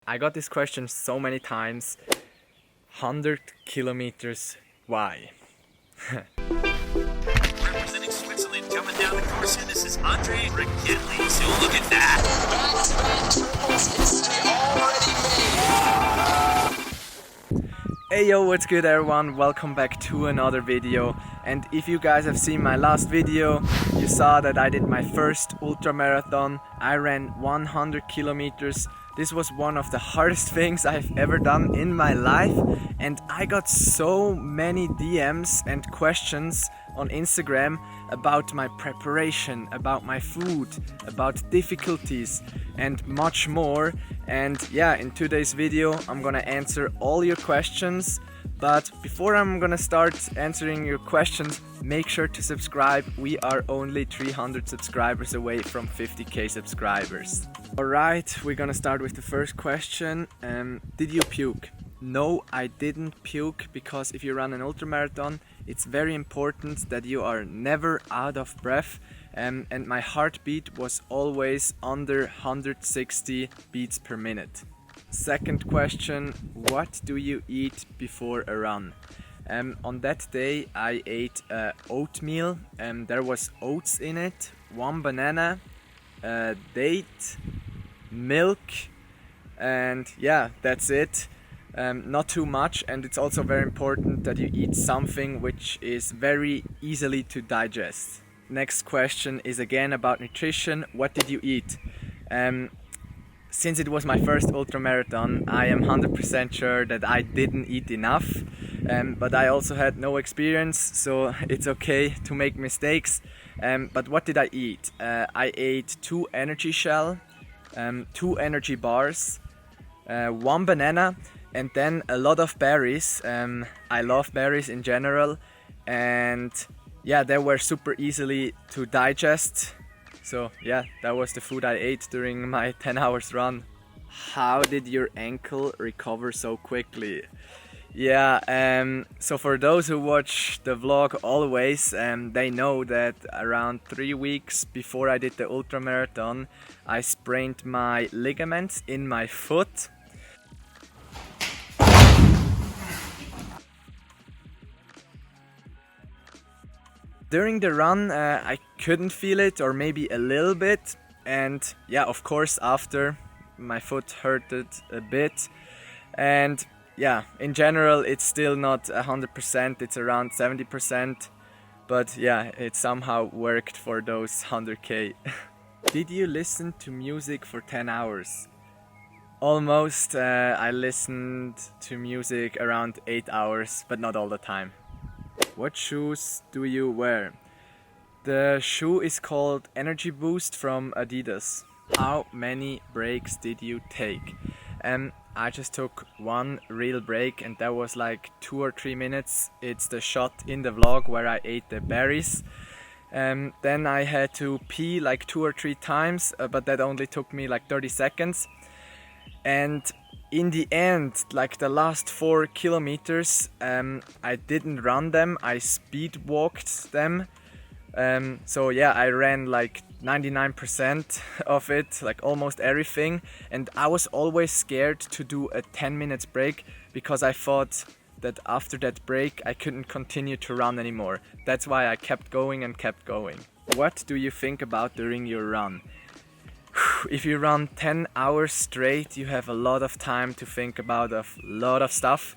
I got this question so many times. 100 kilometers, why? Representing Switzerland, coming down the course here, this is Andri and Ragettli. So look at that. Back-to-back triples, history already made. Hey yo, what's good everyone? Welcome back to another video. And if you guys have seen my last video, you saw that I did my first ultra marathon. I ran 100 kilometers. This was one of the hardest things I've ever done in my life, and I got so many DMs and questions on Instagram about my preparation, about my food, about difficulties and much more. And yeah, in today's video I'm gonna answer all your questions. But before I'm gonna start answering your questions, make sure to subscribe. We are only 300 subscribers away from 50k subscribers. Alright, we're gonna start with the first question. Did you puke? No, I didn't puke, because if you run an ultramarathon, it's very important that you are never out of breath. And my heartbeat was always under 160 beats per minute. Second question, what do you eat before a run? On that day I ate oatmeal, and there was oats in it, one banana, date, milk, and yeah, that's it. Not too much, and it's also very important that you eat something which is very easily to digest. Next question is again about nutrition. What did you eat? Since it was my first ultramarathon, I am 100% sure that I didn't eat enough, but I also had no experience, so it's okay to make mistakes. But what did I eat? I ate 2 energy shell, 2 energy bars, 1 banana, and then a lot of berries. I love berries in general, and yeah, they were super easily to digest. So yeah, that was the food I ate during my 10 hours run. How did your ankle recover so quickly? Yeah, so for those who watch the vlog always, they know that around 3 weeks before I did the ultramarathon, I sprained my ligaments in my foot. During the run I couldn't feel it, or maybe a little bit, and yeah, of course after, my foot hurted a bit. And yeah, in general it's still not 100%, it's around 70%, but yeah, it somehow worked for those 100k. Did you listen to music for 10 hours? Almost. I listened to music around 8 hours, but not all the time. What shoes do you wear? The shoe is called Energy Boost from Adidas. How many breaks did you take? I just took one real break, and that was like 2 or 3 minutes. It's the shot in the vlog where I ate the berries. Then I had to pee like 2 or 3 times, but that only took me like 30 seconds. And in the end, like the last 4 kilometers, I didn't run them, I speed walked them. So yeah, I ran like 99% of it, like almost everything. And I was always scared to do a 10 minutes break, because I thought that after that break I couldn't continue to run anymore. That's why I kept going and kept going. What do you think about during your run? If you run 10 hours straight, you have a lot of time to think about a lot of stuff.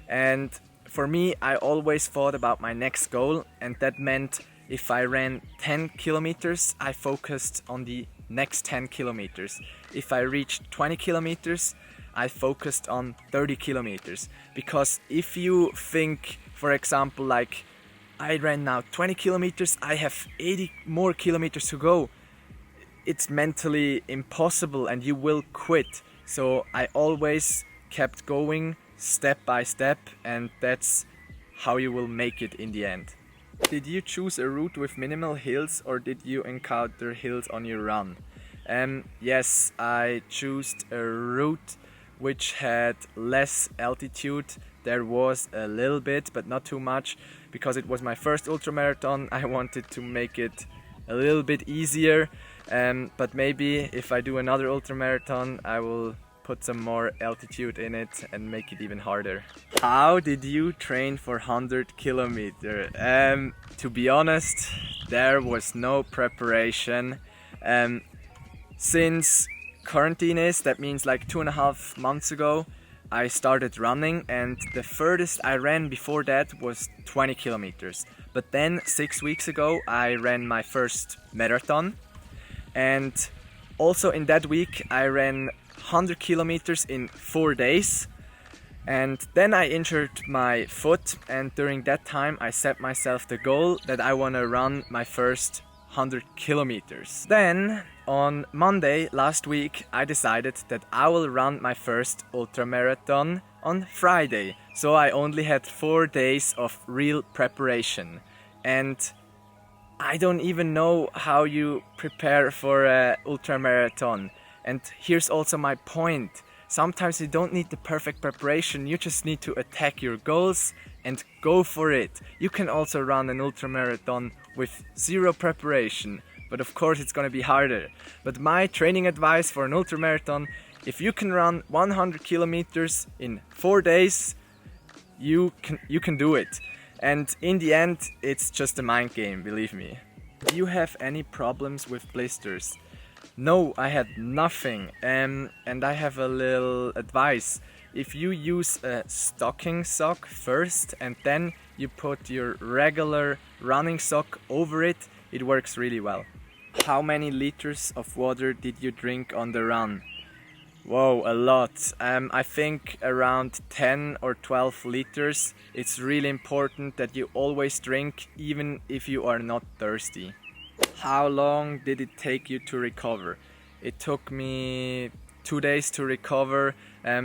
And for me, I always thought about my next goal, and that meant if I ran 10 kilometers, I focused on the next 10 kilometers. If I reached 20 kilometers, I focused on 30 kilometers. Because if you think, for example, like I ran now 20 kilometers, I have 80 more kilometers to go, it's mentally impossible and you will quit. So I always kept going step by step, and that's how you will make it in the end. Did you choose a route with minimal hills, or did you encounter hills on your run? Yes, I chose a route which had less altitude. There was a little bit, but not too much, because it was my first ultramarathon. I wanted to make it a little bit easier, but maybe if I do another ultramarathon I will put some more altitude in it and make it even harder. How did you train for 100 kilometer? To be honest, there was no preparation. Since quarantine is, that means like 2.5 months ago, I started running, and the furthest I ran before that was 20 kilometers. But then 6 weeks ago I ran my first marathon, and also in that week I ran 100 kilometers in 4 days. And then I injured my foot, and during that time I set myself the goal that I want to run my first 100 kilometers. Then on Monday last week I decided that I will run my first ultramarathon on Friday. So I only had 4 days of real preparation, and I don't even know how you prepare for an ultramarathon. And here's also my point. Sometimes you don't need the perfect preparation, you just need to attack your goals and go for it. You can also run an ultramarathon with zero preparation, but of course it's gonna be harder. But my training advice for an ultramarathon: if you can run 100 kilometers in 4 days, you can do it. And in the end, it's just a mind game, believe me. Do you have any problems with blisters? No, I had nothing. And I have a little advice. If you use a stocking sock first and then you put your regular running sock over it, it works really well. How many liters of water did you drink on the run? Whoa, a lot. I think around 10 or 12 liters. It's really important that you always drink, even if you are not thirsty. How long did it take you to recover? It took me 2 days to recover,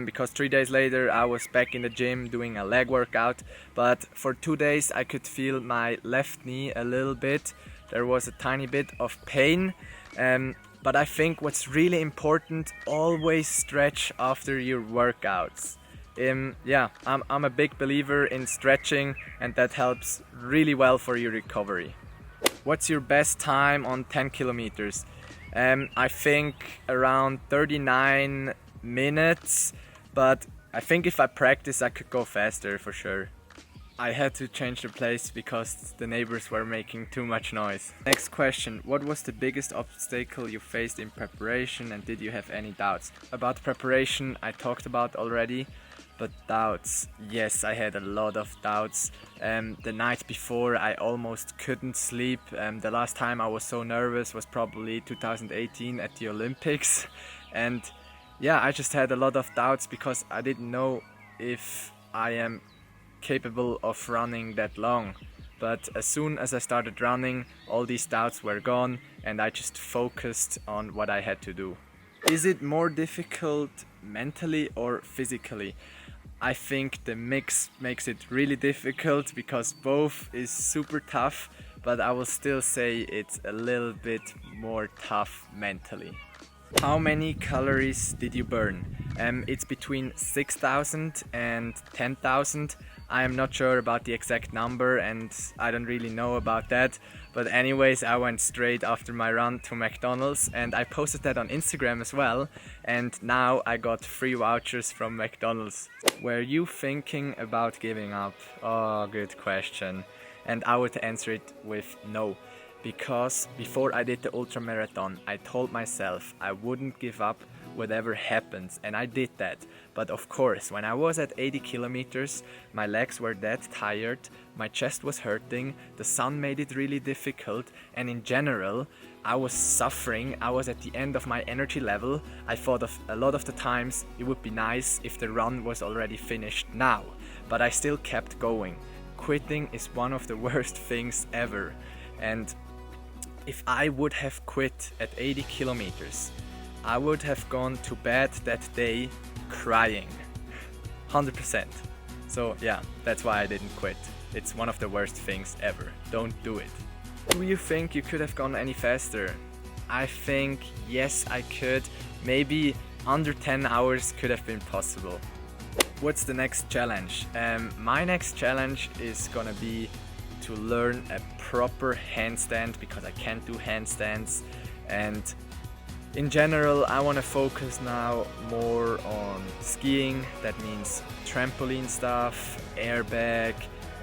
because 3 days later I was back in the gym doing a leg workout. But for 2 days I could feel my left knee a little bit. There was a tiny bit of pain. But I think what's really important, always stretch after your workouts. I'm a big believer in stretching, and that helps really well for your recovery. What's your best time on 10 kilometers? I think around 39 minutes, but I think if I practice I could go faster for sure. I had to change the place because the neighbors were making too much noise. Next question. What was the biggest obstacle you faced in preparation, and did you have any doubts? About preparation I talked about already, but doubts. Yes, I had a lot of doubts. The night before I almost couldn't sleep. The last time I was so nervous was probably 2018 at the Olympics. And yeah, I just had a lot of doubts because I didn't know if I am capable of running that long. But as soon as I started running, all these doubts were gone and I just focused on what I had to do. Is it more difficult mentally or physically? I think the mix makes it really difficult because both is super tough, but I will still say it's a little bit more tough mentally. How many calories did you burn? It's between 6,000 and 10,000. I am not sure about the exact number and I don't really know about that. But anyways, I went straight after my run to McDonald's and I posted that on Instagram as well. And now I got free vouchers from McDonald's. Were you thinking about giving up? Oh, good question. And I would answer it with no. Because before I did the ultramarathon, I told myself I wouldn't give up whatever happens, and I did that. But of course, when I was at 80 kilometers, my legs were that tired, my chest was hurting, the sun made it really difficult, and in general, I was suffering. I was at the end of my energy level. I thought of a lot of the times it would be nice if the run was already finished now, but I still kept going. Quitting is one of the worst things ever, and if I would have quit at 80 kilometers, I would have gone to bed that day crying. 100%. So yeah, that's why I didn't quit. It's one of the worst things ever. Don't do it. Do you think you could have gone any faster? I think yes, I could. Maybe under 10 hours could have been possible. What's the next challenge? My next challenge is gonna be to learn a proper handstand because I can't do handstands, and In general, I want to focus now more on skiing. That means trampoline stuff, airbag,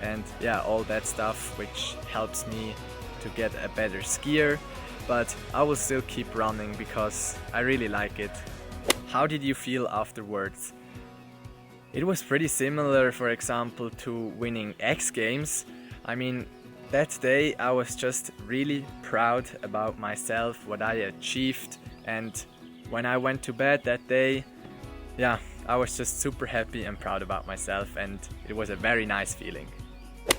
and yeah, all that stuff which helps me to get a better skier. But I will still keep running because I really like it. How did you feel afterwards? It was pretty similar, for example, to winning X Games. I mean, that day I was just really proud about myself, what I achieved, and when I went to bed that day, yeah, I was just super happy and proud about myself, and it was a very nice feeling.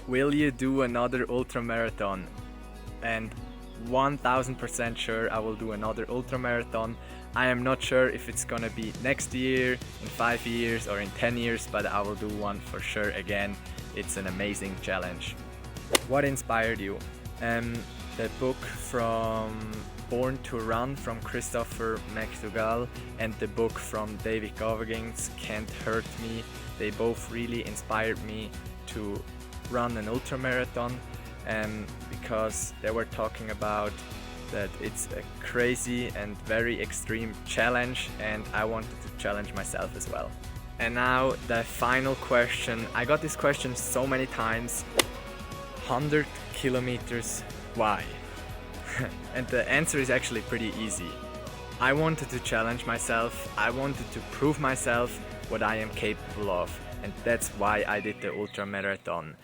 Will you do another ultramarathon? And 1000% sure I will do another ultramarathon. I am not sure if it's gonna be next year, in 5 years or in 10 years, but I will do one for sure again. It's an amazing challenge. What inspired you? The book from Born to Run from Christopher McDougall and the book from David Goggins, Can't Hurt Me. They both really inspired me to run an ultramarathon, because they were talking about that it's a crazy and very extreme challenge, and I wanted to challenge myself as well. And now the final question. I got this question so many times. 100 kilometers, why? And the answer is actually pretty easy. I wanted to challenge myself. I wanted to prove myself what I am capable of, and that's why I did the ultramarathon.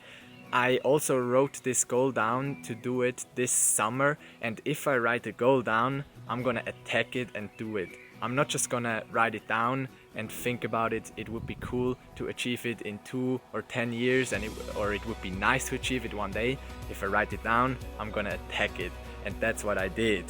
I also wrote this goal down to do it this summer, and if I write a goal down, I'm gonna attack it and do it. I'm not just gonna write it down and think about it. It would be cool to achieve it in 2 or 10 years, or it would be nice to achieve it one day. If I write it down, I'm gonna attack it, and that's what I did.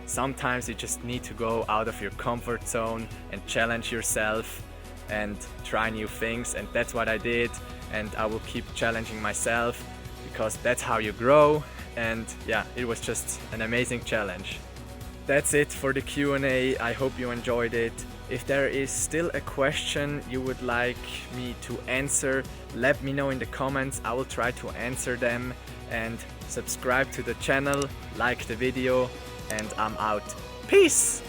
Sometimes you just need to go out of your comfort zone and challenge yourself and try new things, and that's what I did, and I will keep challenging myself because that's how you grow. And yeah, it was just an amazing challenge. That's it for the Q&A. I hope you enjoyed it. If there is still a question you would like me to answer, let me know in the comments. I will try to answer them. And subscribe to the channel, like the video, and I'm out. Peace!